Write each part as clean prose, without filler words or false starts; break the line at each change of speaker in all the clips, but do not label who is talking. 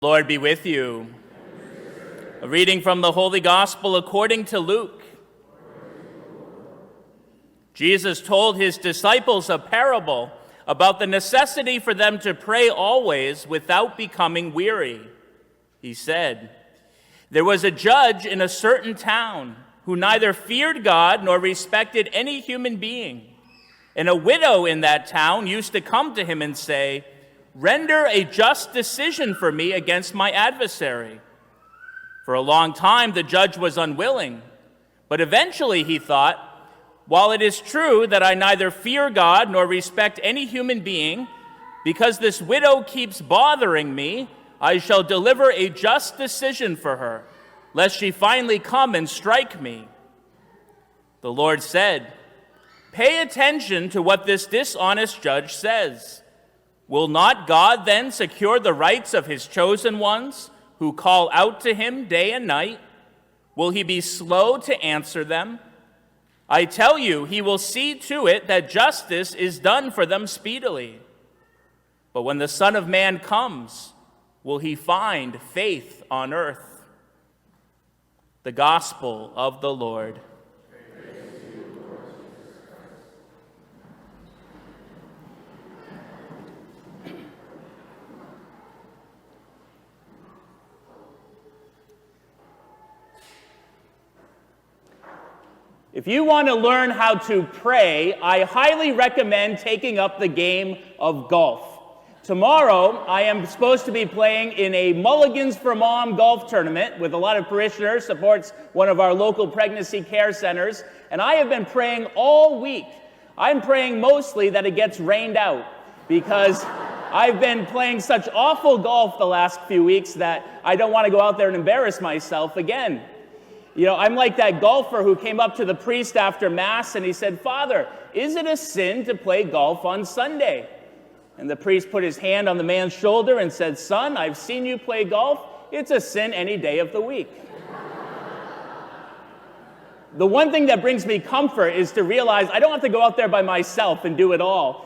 Lord be with you. A reading from the Holy Gospel according to Luke. Jesus told his disciples a parable about the necessity for them to pray always without becoming weary. He said, "There was a judge in a certain town who neither feared God nor respected any human being. And a widow in that town used to come to him and say, 'Render a just decision for me against my adversary.' For a long time the judge was unwilling, but eventually he thought, 'While it is true that I neither fear God nor respect any human being, because this widow keeps bothering me, I shall deliver a just decision for her, lest she finally come and strike me.' The Lord said, 'Pay attention to what this dishonest judge says. Will not God then secure the rights of his chosen ones who call out to him day and night? Will he be slow to answer them? I tell you, he will see to it that justice is done for them speedily. But when the Son of Man comes, will he find faith on earth?'" The Gospel of the Lord. If you want to learn how to pray, I highly recommend taking up the game of golf. Tomorrow, I am supposed to be playing in a Mulligans for Mom golf tournament with a lot of parishioners, supports one of our local pregnancy care centers, and I have been praying all week. I'm praying mostly that it gets rained out, because I've been playing such awful golf the last few weeks that I don't want to go out there and embarrass myself again. You know, I'm like that golfer who came up to the priest after Mass and he said, "Father, is it a sin to play golf on Sunday?" And the priest put his hand on the man's shoulder and said, "Son, I've seen you play golf. It's a sin any day of the week." The one thing that brings me comfort is to realize I don't have to go out there by myself and do it all.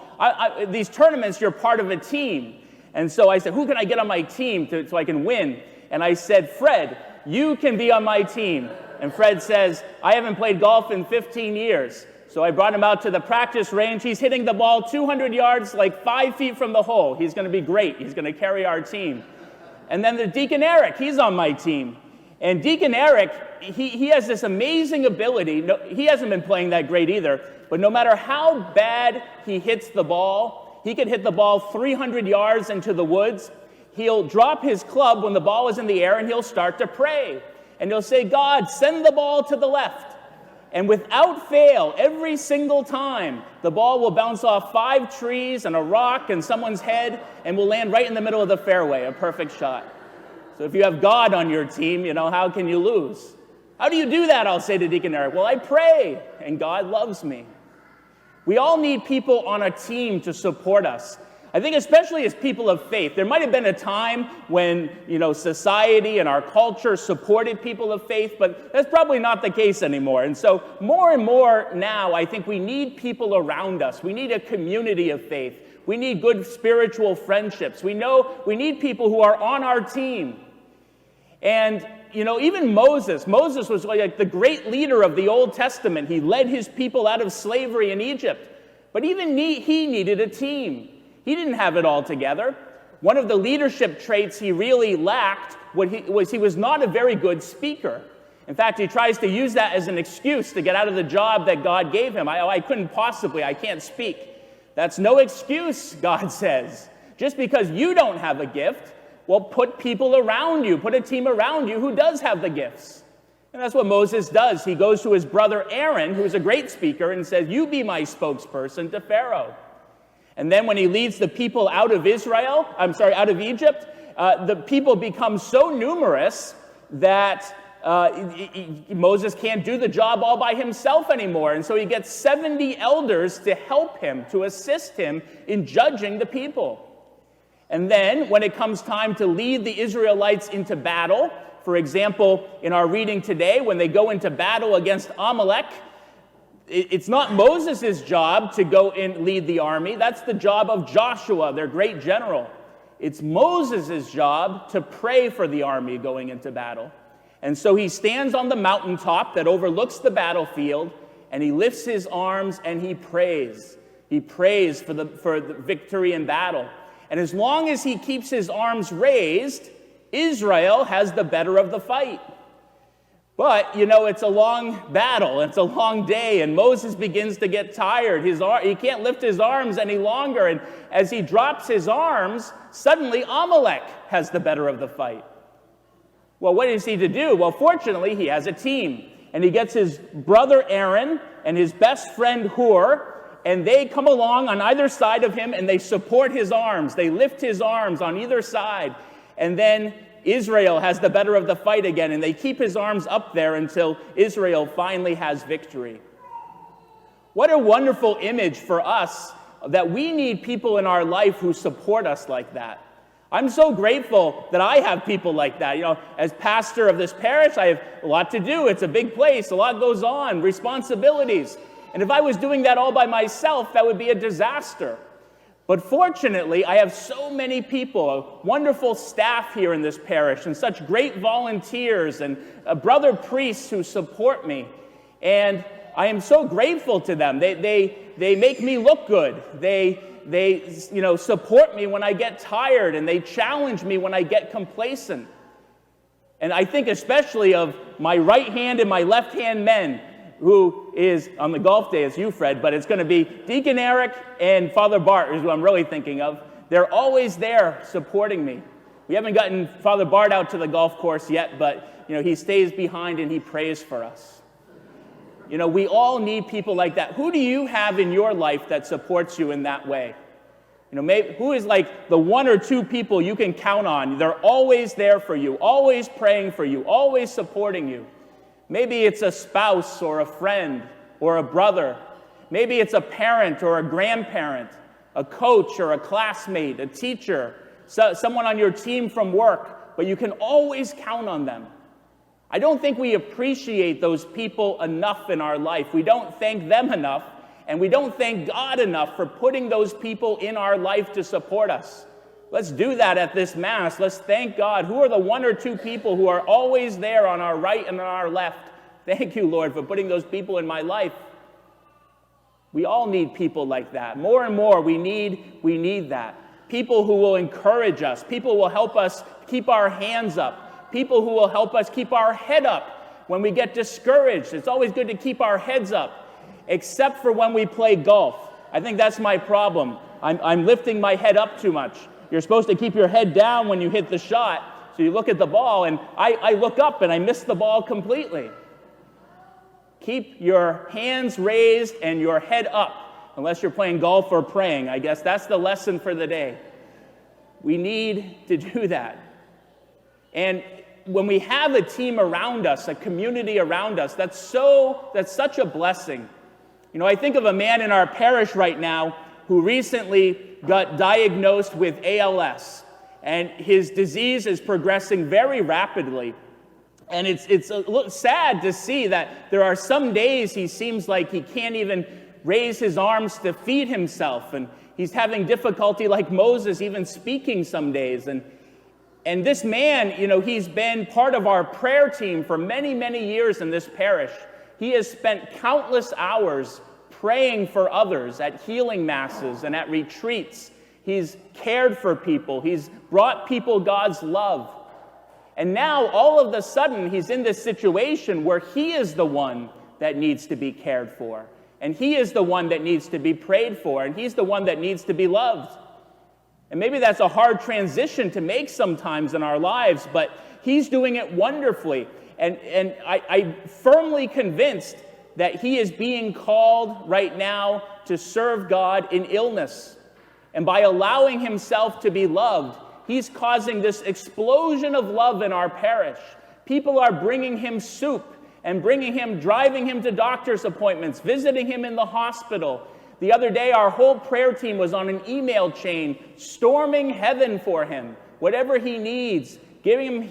These tournaments, you're part of a team. And so I said, who can I get on my team so I can win? And I said, "Fred, you can be on my team." And Fred says, "I haven't played golf in 15 years. So I brought him out to the practice range. He's hitting the ball 200 yards, like 5 feet from the hole. He's going to be great. He's going to carry our team. And then the Deacon Eric, he's on my team. And Deacon Eric, he has this amazing ability. No, he hasn't been playing that great either. But no matter how bad he hits the ball, he can hit the ball 300 yards into the woods. He'll drop his club when the ball is in the air and he'll start to pray. And he'll say, "God, send the ball to the left." And without fail, every single time, the ball will bounce off 5 trees and a rock and someone's head and will land right in the middle of the fairway, a perfect shot. So if you have God on your team, how can you lose? How do you do that? I'll say to Deacon Eric. Well, I pray, and God loves me. We all need people on a team to support us. I think especially as people of faith, there might have been a time when, society and our culture supported people of faith, but that's probably not the case anymore. And so more and more now, I think we need people around us. We need a community of faith. We need good spiritual friendships. We need people who are on our team. And, even Moses was like the great leader of the Old Testament. He led his people out of slavery in Egypt. But even he needed a team. He didn't have it all together. One of the leadership traits he really lacked was he was not a very good speaker. In fact, he tries to use that as an excuse to get out of the job that God gave him. I can't speak. That's no excuse, God says. Just because you don't have a gift, well, put people around you, put a team around you who does have the gifts. And that's what Moses does. He goes to his brother Aaron, who's a great speaker, and says, "You be my spokesperson to Pharaoh." And then when he leads the people out of Egypt, the people become so numerous that Moses can't do the job all by himself anymore. And so he gets 70 elders to help him, to assist him in judging the people. And then when it comes time to lead the Israelites into battle, for example, in our reading today, when they go into battle against Amalek, it's not Moses' job to go and lead the army. That's the job of Joshua, their great general. It's Moses' job to pray for the army going into battle. And so he stands on the mountaintop that overlooks the battlefield, and he lifts his arms and he prays. He prays for the victory in battle. And as long as he keeps his arms raised, Israel has the better of the fight. But, it's a long battle. It's a long day, and Moses begins to get tired. He can't lift his arms any longer, and as he drops his arms, suddenly Amalek has the better of the fight. Well, what is he to do? Well, fortunately, he has a team, and he gets his brother Aaron and his best friend Hur, and they come along on either side of him, and they support his arms. They lift his arms on either side, and then Israel has the better of the fight again, and they keep his arms up there until Israel finally has victory. What a wonderful image for us that we need people in our life who support us like that. I'm so grateful that I have people like that. As pastor of this parish, I have a lot to do. It's a big place. A lot goes on, responsibilities. And if I was doing that all by myself, that would be a disaster. But fortunately, I have so many people, a wonderful staff here in this parish, and such great volunteers and brother priests who support me. And I am so grateful to them. They make me look good. They support me when I get tired, and they challenge me when I get complacent. And I think especially of my right hand and my left hand men, who is on the golf day, it's you, Fred, but it's going to be Deacon Eric and Father Bart is who I'm really thinking of. They're always there supporting me. We haven't gotten Father Bart out to the golf course yet, but he stays behind and he prays for us. We all need people like that. Who do you have in your life that supports you in that way? Who is like the one or two people you can count on? They're always there for you, always praying for you, always supporting you. Maybe it's a spouse or a friend or a brother. Maybe it's a parent or a grandparent, a coach or a classmate, a teacher, someone on your team from work, but you can always count on them. I don't think we appreciate those people enough in our life. We don't thank them enough, and we don't thank God enough for putting those people in our life to support us. Let's do that at this Mass. Let's thank God. Who are the one or two people who are always there on our right and on our left? Thank you, Lord, for putting those people in my life. We all need people like that. More and more, we need that. People who will encourage us. People who will help us keep our hands up. People who will help us keep our head up when we get discouraged. It's always good to keep our heads up, except for when we play golf. I think that's my problem. I'm lifting my head up too much. You're supposed to keep your head down when you hit the shot, so you look at the ball, and I look up and I miss the ball completely. Keep your hands raised and your head up, unless you're playing golf or praying. I guess that's the lesson for the day. We need to do that. And when we have a team around us, a community around us, that's such a blessing. I think of a man in our parish right now who recently got diagnosed with ALS, and his disease is progressing very rapidly. And it's a little sad to see that there are some days he seems like he can't even raise his arms to feed himself, and he's having difficulty, like Moses, even speaking some days. And this man, he's been part of our prayer team for many, many years in this parish. He has spent countless hours praying for others at healing masses and at retreats. He's cared for people. He's brought people God's love. And now, all of a sudden, he's in this situation where he is the one that needs to be cared for. And he is the one that needs to be prayed for. And he's the one that needs to be loved. And maybe that's a hard transition to make sometimes in our lives, but he's doing it wonderfully. And I'm firmly convinced that he is being called right now to serve God in illness. And by allowing himself to be loved, he's causing this explosion of love in our parish. People are bringing him soup and driving him to doctor's appointments, visiting him in the hospital. The other day, our whole prayer team was on an email chain, storming heaven for him. Whatever he needs, give him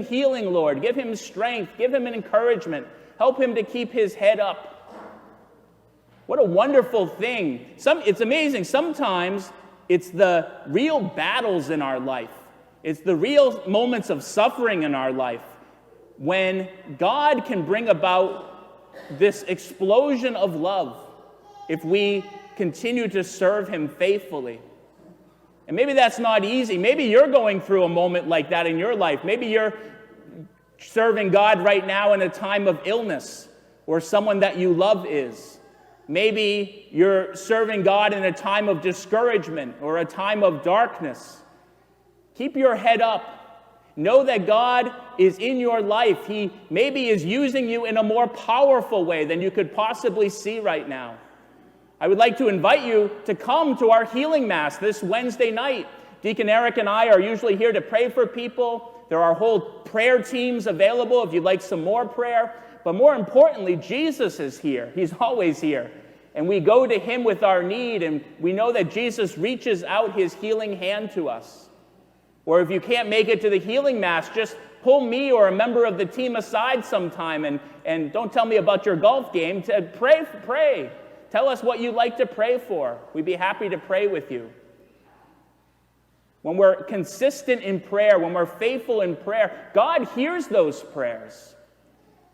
healing, Lord. Give him strength. Give him an encouragement. Help him to keep his head up. What a wonderful thing. It's amazing. Sometimes It's the real battles in our life. It's the real moments of suffering in our life when God can bring about this explosion of love if we continue to serve him faithfully. And maybe that's not easy. Maybe you're going through a moment like that in your life. Maybe you're serving God right now in a time of illness, or someone that you love is. Maybe you're serving God in a time of discouragement or a time of darkness. Keep your head up. Know that God is in your life. He maybe is using you in a more powerful way than you could possibly see right now. I would like to invite you to come to our healing mass this Wednesday night. Deacon Eric and I are usually here to pray for people. There are whole prayer teams available if you'd like some more prayer. But more importantly, Jesus is here. He's always here. And we go to him with our need, and we know that Jesus reaches out his healing hand to us. Or if you can't make it to the healing mass, just pull me or a member of the team aside sometime and don't tell me about your golf game. Pray. Tell us what you'd like to pray for. We'd be happy to pray with you. When we're consistent in prayer, when we're faithful in prayer, God hears those prayers.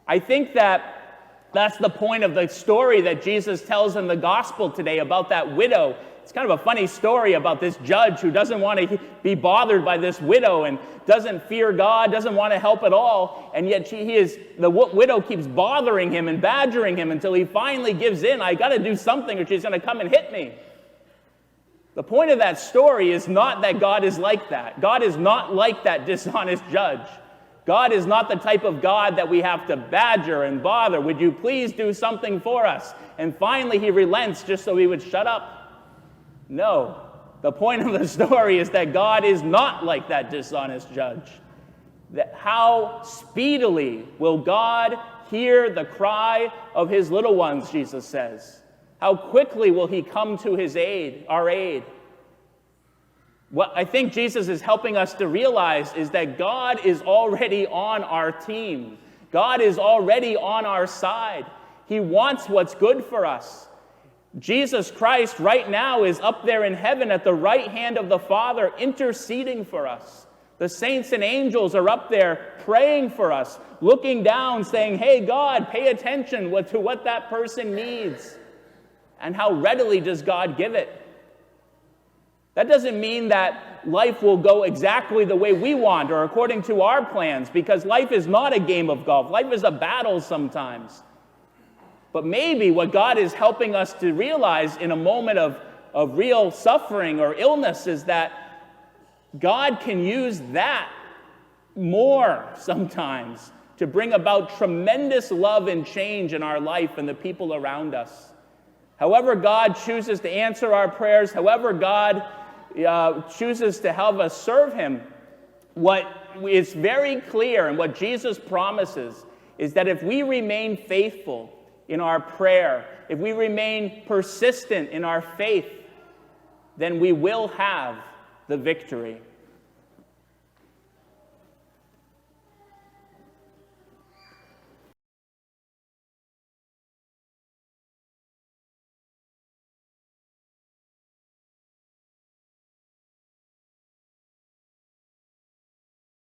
I think that's the point of the story that Jesus tells in the gospel today about that widow. It's kind of a funny story about this judge who doesn't want to be bothered by this widow and doesn't fear God, doesn't want to help at all, and yet the widow keeps bothering him and badgering him until he finally gives in. I got to do something or she's going to come and hit me. The point of that story is not that God is like that. God is not like that dishonest judge. God is not the type of God that we have to badger and bother. Would you please do something for us? And finally he relents just so he would shut up. No. The point of the story is that God is not like that dishonest judge. That how speedily will God hear the cry of his little ones, Jesus says. How quickly will he come to his aid, our aid? What I think Jesus is helping us to realize is that God is already on our team. God is already on our side. He wants what's good for us. Jesus Christ right now is up there in heaven at the right hand of the Father, interceding for us. The saints and angels are up there praying for us, looking down, saying, hey, God, pay attention to what that person needs. And how readily does God give it? That doesn't mean that life will go exactly the way we want or according to our plans, because life is not a game of golf. Life is a battle sometimes. But maybe what God is helping us to realize in a moment of real suffering or illness is that God can use that more sometimes to bring about tremendous love and change in our life and the people around us. However God chooses to answer our prayers, however God chooses to help us serve him, what is very clear and what Jesus promises is that if we remain faithful in our prayer, if we remain persistent in our faith, then we will have the victory.